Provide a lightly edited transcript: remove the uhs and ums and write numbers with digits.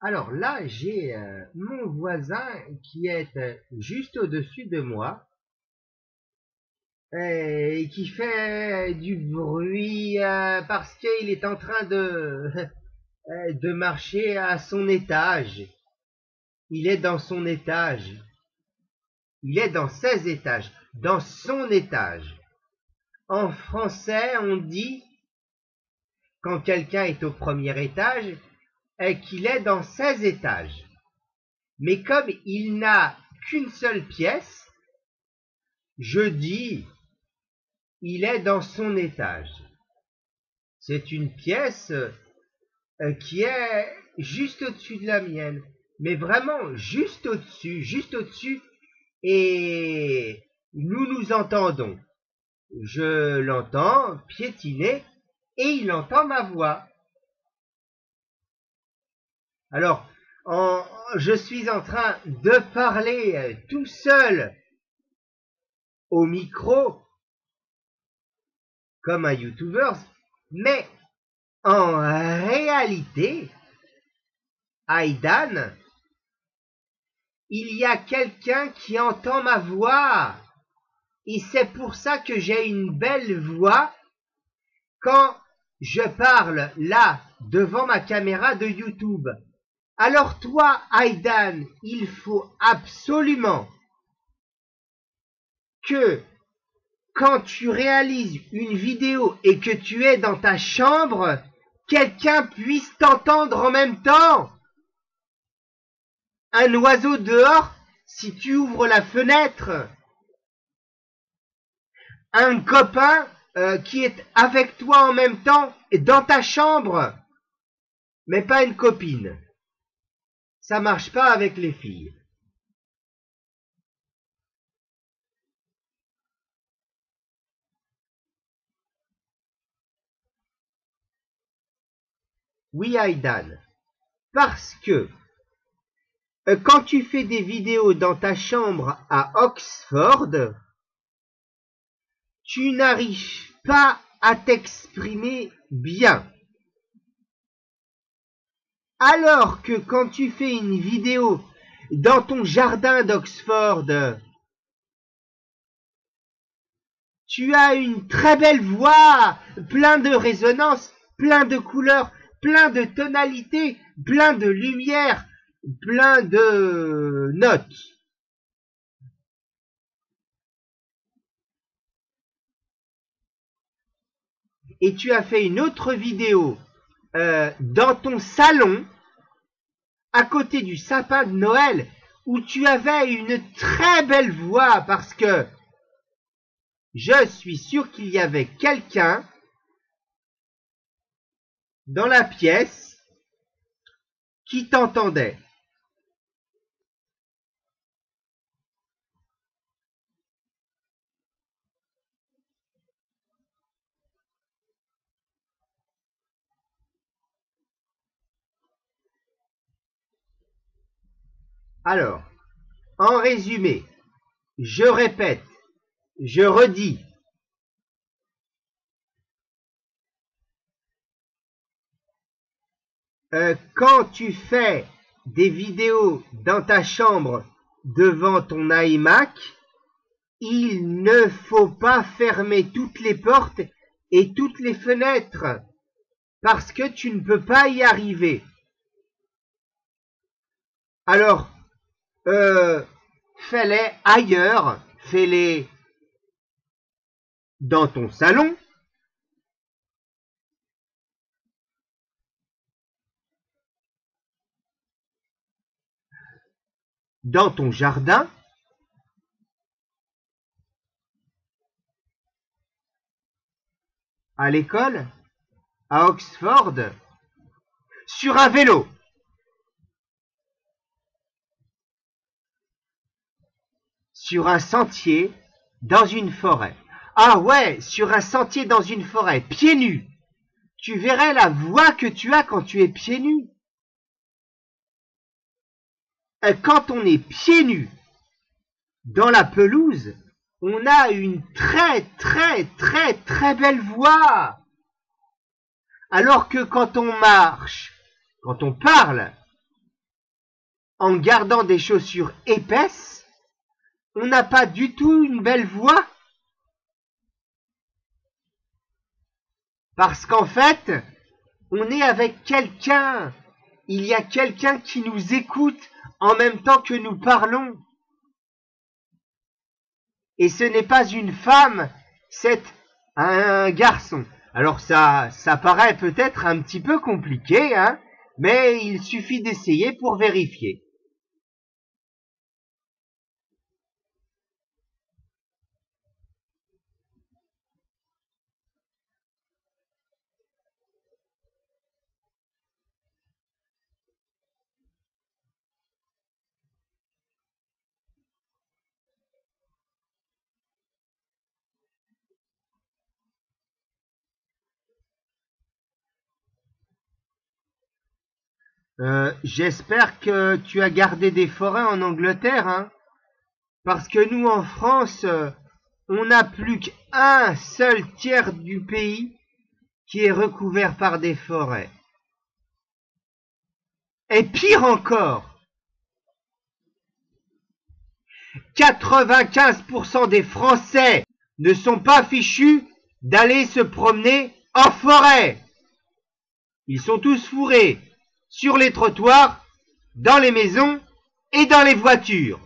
Alors là, j'ai mon voisin qui est juste au-dessus de moi et qui fait du bruit parce qu'il est en train de marcher à son étage. Il est dans son étage. Il est dans ses étages, dans son étage. En français, on dit, quand quelqu'un est au premier étage, qu'il est dans ses étages. Mais comme il n'a qu'une seule pièce, je dis, il est dans son étage. C'est une pièce qui est juste au-dessus de la mienne, mais vraiment juste au-dessus, et nous nous entendons. Je l'entends piétiner et il entend ma voix. Alors, je suis en train de parler tout seul au micro, comme un YouTuber, mais en réalité, Aidan, il y a quelqu'un qui entend ma voix. Et c'est pour ça que j'ai une belle voix quand je parle là, devant ma caméra de YouTube. Alors toi, Aidan, il faut absolument que quand tu réalises une vidéo et que tu es dans ta chambre, quelqu'un puisse t'entendre en même temps. Un oiseau dehors, si tu ouvres la fenêtre. Un copain qui est avec toi en même temps dans ta chambre, mais pas une copine. Ça marche pas avec les filles. Oui, Aidan, parce que quand tu fais des vidéos dans ta chambre à Oxford, tu n'arrives pas à t'exprimer bien. Alors que quand tu fais une vidéo dans ton jardin d'Oxford, tu as une très belle voix, plein de résonance, plein de couleurs, plein de tonalités, plein de lumière, plein de notes. Et tu as fait une autre vidéo dans ton salon, à côté du sapin de Noël, où tu avais une très belle voix parce que je suis sûr qu'il y avait quelqu'un dans la pièce qui t'entendait. Alors, en résumé, je répète, je redis, quand tu fais des vidéos dans ta chambre devant ton iMac, il ne faut pas fermer toutes les portes et toutes les fenêtres parce que tu ne peux pas y arriver. Alors, fais-les ailleurs, fais-les dans ton salon, dans ton jardin, à l'école, à Oxford, sur un vélo. Sur un sentier, dans une forêt. Ah ouais, sur un sentier dans une forêt, pieds nus. Tu verrais la voix que tu as quand tu es pieds nus. Quand on est pieds nus dans la pelouse, on a une très belle voix. Alors que quand on marche, quand on parle en gardant des chaussures épaisses, on n'a pas du tout une belle voix. Parce qu'en fait, on est avec quelqu'un. Il y a quelqu'un qui nous écoute en même temps que nous parlons. Et ce n'est pas une femme, c'est un garçon. Alors ça paraît peut-être un petit peu compliqué, hein, mais il suffit d'essayer pour vérifier. J'espère que tu as gardé des forêts en Angleterre, hein, parce que nous en France, on n'a plus qu'un seul tiers du pays qui est recouvert par des forêts. Et pire encore, 95% des Français ne sont pas fichus d'aller se promener en forêt. Ils sont tous fourrés sur les trottoirs, dans les maisons et dans les voitures.